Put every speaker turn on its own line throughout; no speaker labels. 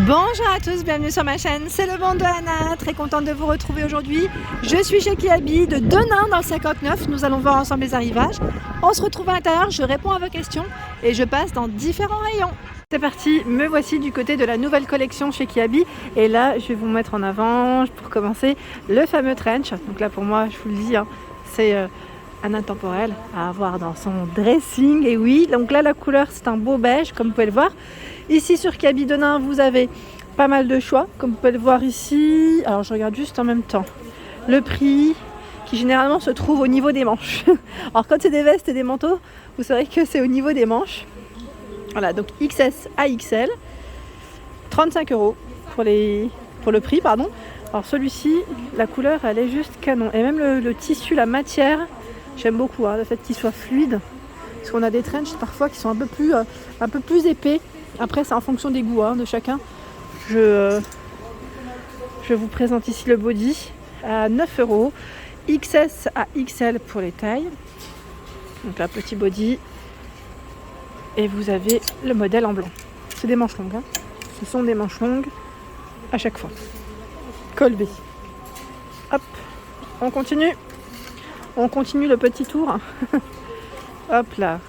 Bonjour à tous, bienvenue sur ma chaîne, c'est le ventre de Anna, très contente de vous retrouver aujourd'hui. Je suis chez Kiabi de Denain dans le 59, nous allons voir ensemble les arrivages. On se retrouve à l'intérieur, je réponds à vos questions et je passe dans différents rayons. C'est parti, me voici du côté de la nouvelle collection chez Kiabi et là je vais vous mettre en avant pour commencer le fameux trench. Donc là pour moi, je vous le dis, c'est un intemporel à avoir dans son dressing. Et oui, donc là la couleur c'est un beau beige comme vous pouvez le voir. Ici sur Kiabi Denain vous avez pas mal de choix comme vous pouvez le voir ici. Alors je regarde juste en même temps le prix qui généralement se trouve au niveau des manches. Alors quand c'est des vestes et des manteaux, vous saurez que c'est au niveau des manches. Voilà, donc XS à XL, 35 € pour le prix, pardon. Alors celui-ci, la couleur elle est juste canon. Et même le tissu, la matière, j'aime beaucoup le fait qu'il soit fluide. Parce qu'on a des trenchs parfois qui sont un peu plus épais. Après c'est en fonction des goûts de chacun. Je vous présente ici le body à 9 €. XS à XL pour les tailles. Donc un petit body. Et vous avez le modèle en blanc. C'est des manches longues. Ce sont des manches longues à chaque fois. Col B. Hop, on continue. On continue le petit tour. Hop là.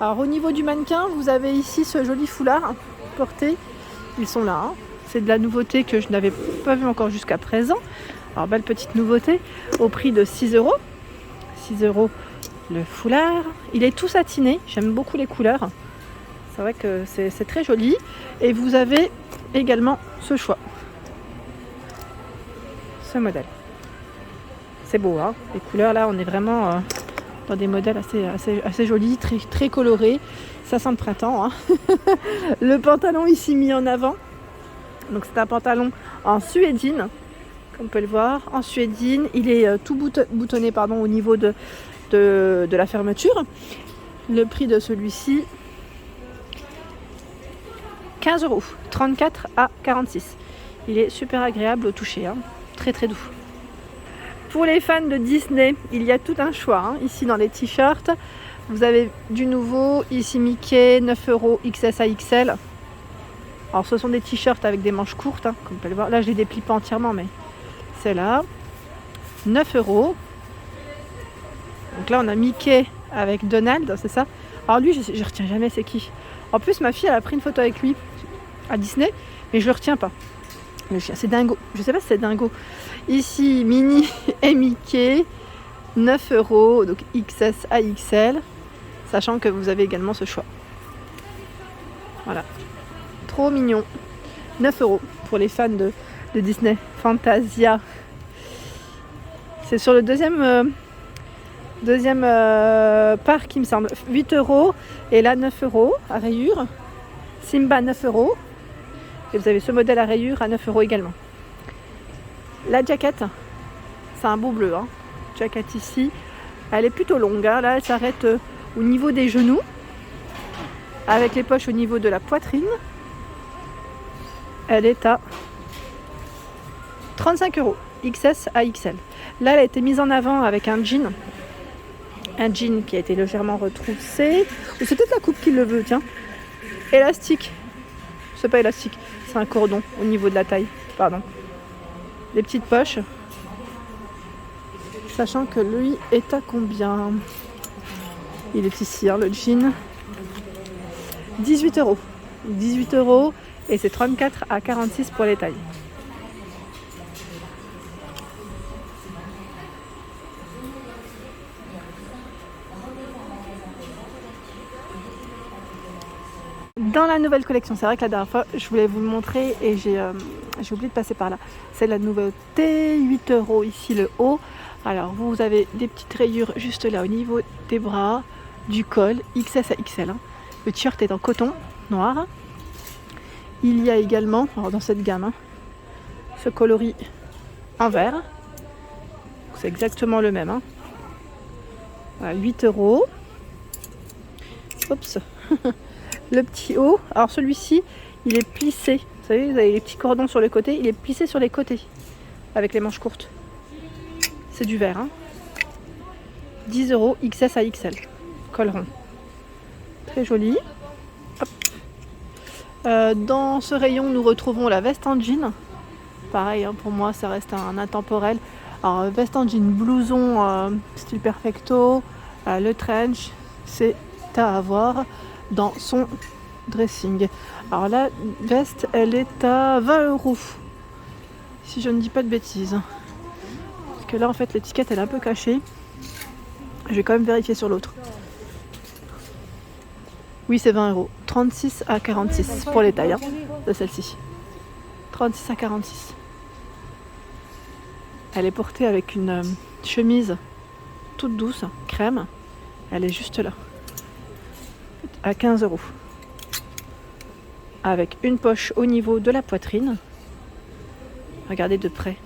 Alors au niveau du mannequin, vous avez ici ce joli foulard porté. Ils sont là. C'est de la nouveauté que je n'avais pas vu encore jusqu'à présent. Alors belle petite nouveauté au prix de 6 €. 6 € le foulard. Il est tout satiné. J'aime beaucoup les couleurs. C'est vrai que c'est très joli. Et vous avez également ce choix. Ce modèle. C'est beau, les couleurs là, on est vraiment dans des modèles assez jolis, très colorés. Ça sent le printemps. Le pantalon ici mis en avant. Donc c'est un pantalon en suédine, comme vous pouvez le voir. En suédine, il est tout boutonné au niveau de la fermeture. Le prix de celui-ci, 15 €, 34 à 46. Il est super agréable au toucher, très très doux. Pour les fans de Disney, il y a tout un choix. Ici dans les t-shirts, vous avez du nouveau. Ici Mickey, 9 € XS à XL. Alors ce sont des t-shirts avec des manches courtes, comme vous pouvez le voir. Là je les déplie pas entièrement, mais c'est là. 9 €. Donc là on a Mickey avec Donald, c'est ça. Alors lui je retiens jamais c'est qui. En plus ma fille elle a pris une photo avec lui à Disney, mais je le retiens pas. Le chien, c'est Dingo. Je sais pas si c'est Dingo. Ici, Minnie et Mickey, 9 €, donc XS à XL, sachant que vous avez également ce choix. Voilà. Trop mignon. 9 € pour les fans de Disney. Fantasia. C'est sur le deuxième parc, il me semble. 8 € et là 9 € à rayures. Simba 9 €. Et vous avez ce modèle à rayures à 9 € également. La jaquette, c'est un beau bleu. Jaquette ici, elle est plutôt longue. Là, elle s'arrête au niveau des genoux, avec les poches au niveau de la poitrine. Elle est à 35 €, XS à XL. Là, elle a été mise en avant avec un jean. Un jean qui a été légèrement retroussé. Ou c'est peut-être la coupe qui le veut, tiens. Élastique. C'est pas élastique, c'est un cordon au niveau de la taille. Pardon. Les petites poches. Sachant que lui est à combien? Il est ici, le jean. 18 €. 18 € et c'est 34 à 46 pour les tailles. Dans la nouvelle collection, c'est vrai que la dernière fois je voulais vous le montrer et j'ai oublié de passer par là. C'est la nouveauté, 8 € ici le haut. Alors vous avez des petites rayures juste là au niveau des bras, du col, XS à XL. Le t-shirt est en coton noir. Il y a également, alors dans cette gamme, ce coloris en vert. C'est exactement le même. Voilà, 8 €. Oups. Le petit haut, alors celui-ci, il est plissé. Vous savez, vous avez les petits cordons sur les côtés. Il est plissé sur les côtés, avec les manches courtes. C'est du vert. 10 € XS à XL. Col rond. Très joli. Hop. Dans ce rayon, nous retrouvons la veste en jean. Pareil, hein, pour moi, ça reste un intemporel. Alors, veste en jean, blouson style perfecto, le trench, c'est à avoir dans son dressing. Alors la veste, elle est à 20 €, si je ne dis pas de bêtises. Parce que là, en fait, l'étiquette, elle est un peu cachée. Je vais quand même vérifier sur l'autre. Oui, c'est 20 €. 36 à 46 pour les tailles de celle-ci. 36 à 46. Elle est portée avec une chemise toute douce, crème. Elle est juste là. À 15 €. Avec une poche au niveau de la poitrine. Regardez de près.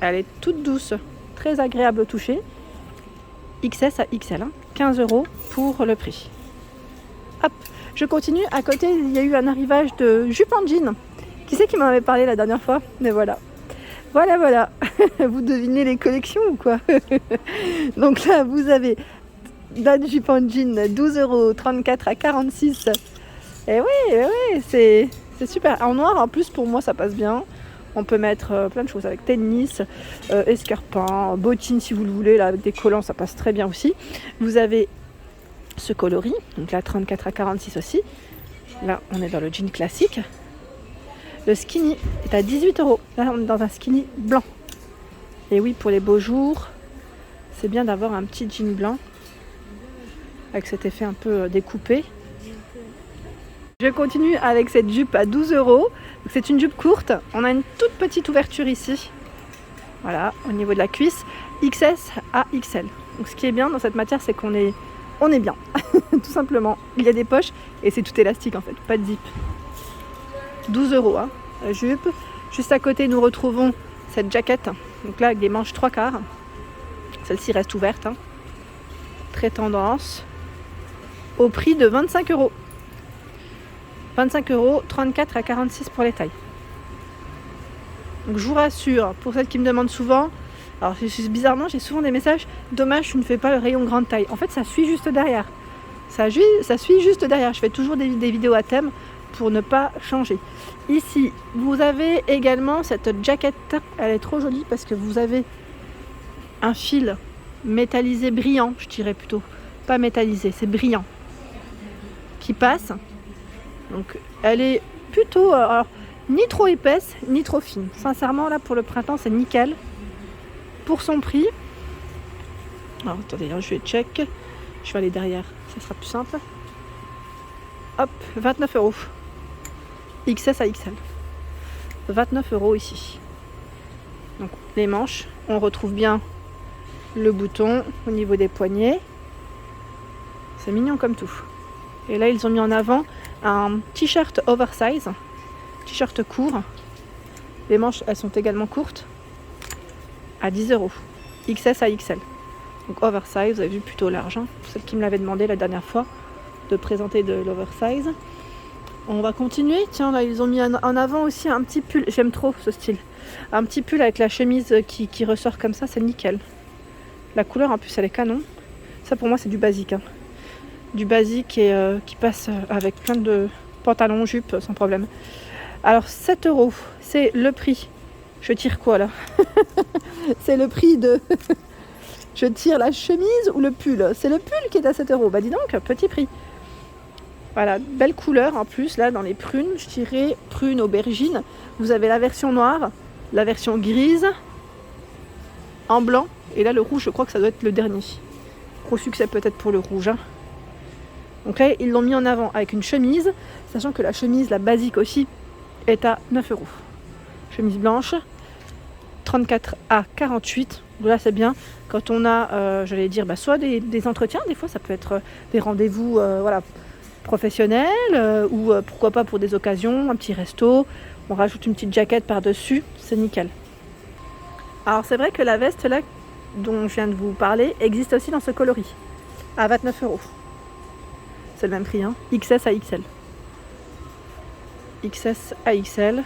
Elle est toute douce, très agréable au toucher. XS à XL. 15 € pour le prix. Hop, je continue. À côté, il y a eu un arrivage de jupe en jean. Qui c'est qui m'en avait parlé la dernière fois? Mais voilà. Voilà. Vous devinez les collections ou quoi? Donc là, vous avez la jupe en jean, 12 €, 34 à 46. Et oui, c'est super. En noir, en plus, pour moi, ça passe bien. On peut mettre plein de choses avec tennis, escarpins, bottines si vous le voulez. Là, avec des collants, ça passe très bien aussi. Vous avez ce coloris, donc là, 34 à 46 aussi. Là, on est dans le jean classique. Le skinny est à 18 €. Là, on est dans un skinny blanc. Et oui, pour les beaux jours, c'est bien d'avoir un petit jean blanc avec cet effet un peu découpé. Je continue avec cette jupe à 12 €. C'est une jupe courte. On a une toute petite ouverture ici. Voilà, au niveau de la cuisse. XS à XL. Donc ce qui est bien dans cette matière, c'est qu'on est bien. Tout simplement. Il y a des poches et c'est tout élastique en fait, pas de zip. 12 € la jupe. Juste à côté, nous retrouvons cette jaquette. Donc là, avec des manches 3/4. Celle-ci reste ouverte. Très tendance. Au prix de 25 €. 25 €, 34 à 46 pour les tailles. Donc je vous rassure, pour celles qui me demandent souvent, alors bizarrement, j'ai souvent des messages, dommage, tu ne fais pas le rayon grande taille. En fait, ça suit juste derrière. Ça suit juste derrière. Je fais toujours des vidéos à thème pour ne pas changer. Ici, vous avez également cette jaquette. Elle est trop jolie parce que vous avez un fil métallisé brillant, je dirais plutôt. Pas métallisé, c'est brillant. Qui passe. Donc elle est plutôt alors, ni trop épaisse ni trop fine. Sincèrement là pour le printemps c'est nickel. Pour son prix. Alors attendez, je vais check. Je vais aller derrière, ça sera plus simple. Hop, 29 €. XS à XL. 29 € ici. Donc les manches, on retrouve bien le bouton au niveau des poignets. C'est mignon comme tout. Et là ils ont mis en avant un t-shirt oversize, t-shirt court. Les manches, elles sont également courtes, à 10 €, XS à XL. Donc oversize, vous avez vu, plutôt large. Celle qui me l'avait demandé la dernière fois de présenter de l'oversize. On va continuer. Tiens, là, ils ont mis en avant aussi un petit pull. J'aime trop ce style. Un petit pull avec la chemise qui ressort comme ça, c'est nickel. La couleur, en plus, elle est canon. Ça, pour moi, c'est du basique. Du basique et qui passe avec plein de pantalons, jupes sans problème. Alors 7 €, c'est le prix. Je tire quoi là? C'est le prix de... Je tire la chemise ou le pull? C'est le pull qui est à 7 €. Bah dis donc, petit prix. Voilà, belle couleur en plus là dans les prunes. Je dirais prune aubergine. Vous avez la version noire, la version grise, en blanc. Et là le rouge, je crois que ça doit être le dernier. Gros succès peut-être pour le rouge. Donc là, ils l'ont mis en avant avec une chemise, sachant que la chemise, la basique aussi, est à 9 €. Chemise blanche, 34 à 48. Donc là, c'est bien quand on a, soit des entretiens, des fois, ça peut être des rendez-vous professionnels, ou pourquoi pas pour des occasions, un petit resto. On rajoute une petite jaquette par-dessus, c'est nickel. Alors, c'est vrai que la veste, là, dont je viens de vous parler, existe aussi dans ce coloris, à 29 €. C'est le même prix, XS à XL. XS à XL.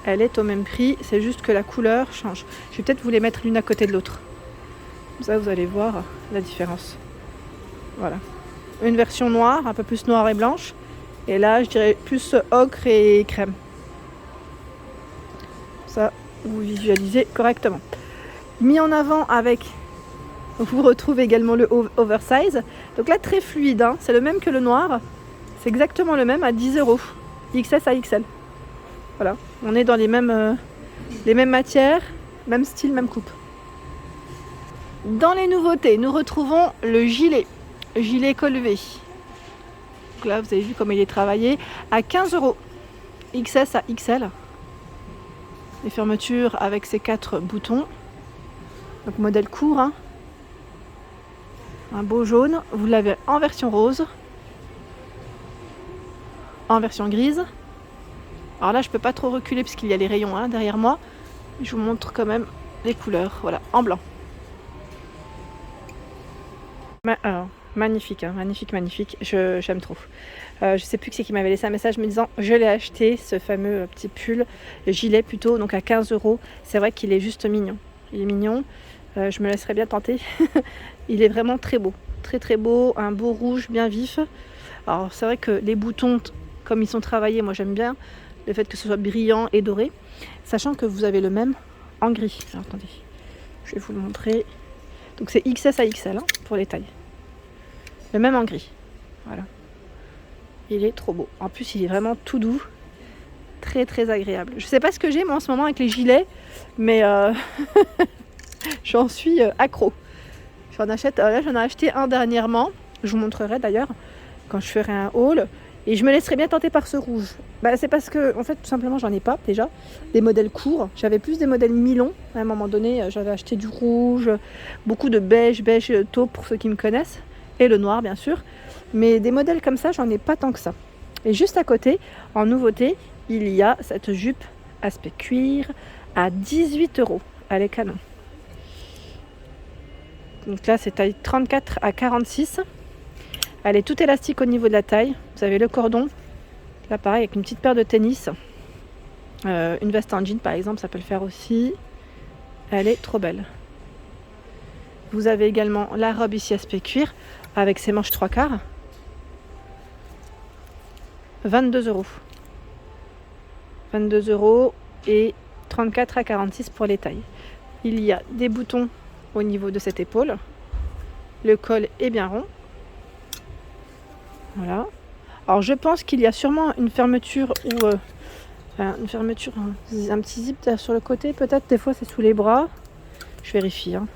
Elle est au même prix, c'est juste que la couleur change. Je vais peut-être vous les mettre l'une à côté de l'autre. Comme ça, vous allez voir la différence. Voilà. Une version noire, un peu plus noire et blanche. Et là, je dirais plus ocre et crème. Ça, vous visualisez correctement. Mis en avant avec, vous retrouvez également le oversize. Donc là, très fluide, hein. C'est le même que le noir. C'est exactement le même à 10 €. XS à XL. Voilà, on est dans les mêmes matières, même style, même coupe. Dans les nouveautés, nous retrouvons le gilet col V. Donc là, vous avez vu comment il est travaillé à 15 €. XS à XL. Les fermetures avec ces 4 boutons. Donc modèle court, hein. Un beau jaune. Vous l'avez en version rose, en version grise. Alors là, je peux pas trop reculer parce qu'il y a les rayons, hein, derrière moi. Je vous montre quand même les couleurs. Voilà, en blanc. Alors, magnifique, hein, magnifique. J'aime trop. Je sais plus qui m'avait laissé un message me disant je l'ai acheté, ce fameux petit pull, gilet plutôt, donc à 15 €. C'est vrai qu'il est juste mignon. Il est mignon. Je me laisserai bien tenter. Il est vraiment très beau. Très beau. Un beau rouge bien vif. Alors c'est vrai que les boutons, comme ils sont travaillés, moi j'aime bien le fait que ce soit brillant et doré. Sachant que vous avez le même en gris. Alors, attendez, je vais vous le montrer. Donc c'est XS à XL, hein, pour les tailles. Le même en gris. Voilà. Il est trop beau. En plus, il est vraiment tout doux. Très agréable. Je sais pas ce que j'ai moi en ce moment avec les gilets, mais j'en suis accro. J'en achète. Là, j'en ai acheté un dernièrement. Je vous montrerai d'ailleurs quand je ferai un haul. Et je me laisserai bien tenter par ce rouge. C'est parce que, en fait, tout simplement, j'en ai pas déjà. Des modèles courts. J'avais plus des modèles mi-longs. À un moment donné, j'avais acheté du rouge, beaucoup de beige taupe pour ceux qui me connaissent. Et le noir, bien sûr. Mais des modèles comme ça, j'en ai pas tant que ça. Et juste à côté, en nouveauté, il y a cette jupe aspect cuir à 18 €. Elle est canon. Donc là, c'est taille 34 à 46. Elle est toute élastique au niveau de la taille. Vous avez le cordon. Là, pareil, avec une petite paire de tennis. Une veste en jean, par exemple, ça peut le faire aussi. Elle est trop belle. Vous avez également la robe ici aspect cuir avec ses manches 3/4. 22 €. 22 € et 34 à 46 pour les tailles. Il y a des boutons au niveau de cette épaule. Le col est bien rond. Voilà. Alors je pense qu'il y a sûrement une fermeture ou un petit zip sur le côté. Peut-être des fois c'est sous les bras. Je vérifie, hein.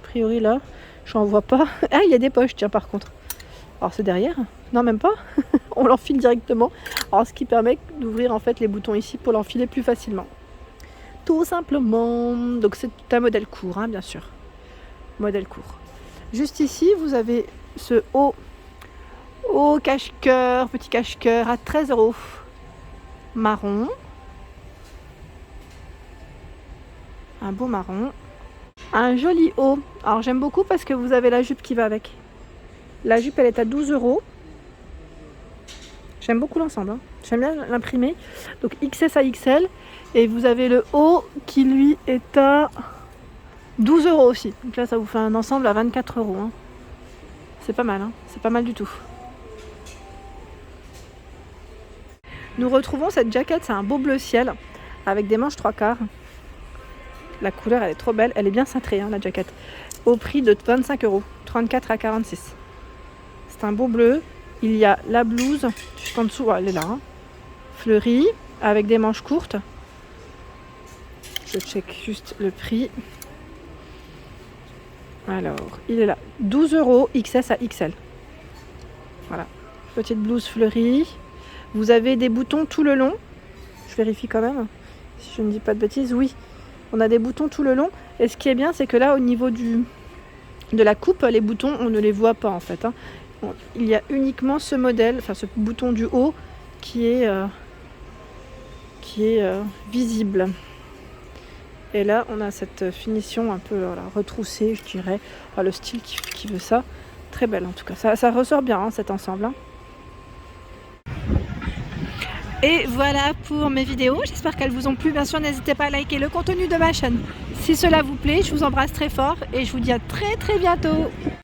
A priori là, j'en vois pas. Ah, il y a des poches, tiens, par contre. Alors c'est derrière? Non, même pas. On l'enfile directement. Alors ce qui permet d'ouvrir en fait les boutons ici pour l'enfiler plus facilement. Tout simplement. Donc c'est un modèle court, hein, bien sûr. Modèle court. Juste ici, vous avez ce haut cache-cœur, petit cache-cœur à 13 €. Marron. Un beau marron. Un joli haut. Alors j'aime beaucoup parce que vous avez la jupe qui va avec. La jupe, elle est à 12 €. J'aime beaucoup l'ensemble, hein. J'aime bien l'imprimer. Donc XS à XL. Et vous avez le haut qui lui est à 12 € aussi. Donc là, ça vous fait un ensemble à 24 €. Hein. C'est pas mal, hein. C'est pas mal du tout. Nous retrouvons cette jaquette, c'est un beau bleu ciel avec des manches 3/4. La couleur, elle est trop belle. Elle est bien cintrée, hein, la jaquette. Au prix de 25 €. 34 à 46. C'est un beau bleu. Il y a la blouse, juste en dessous, elle est là, hein, fleurie, avec des manches courtes. Je check juste le prix. Alors, il est là. 12 € XS à XL. Voilà. Petite blouse fleurie. Vous avez des boutons tout le long. Je vérifie quand même, si je ne dis pas de bêtises. Oui, on a des boutons tout le long. Et ce qui est bien, c'est que là, au niveau de la coupe, les boutons, on ne les voit pas en fait, hein. Bon, il y a uniquement ce modèle, enfin ce bouton du haut qui est visible. Et là, on a cette finition un peu retroussée, je dirais. Enfin, le style qui veut ça. Très belle en tout cas. Ça ressort bien, hein, cet ensemble, hein. Et voilà pour mes vidéos. J'espère qu'elles vous ont plu. Bien sûr, n'hésitez pas à liker le contenu de ma chaîne si cela vous plaît. Je vous embrasse très fort et je vous dis à très bientôt.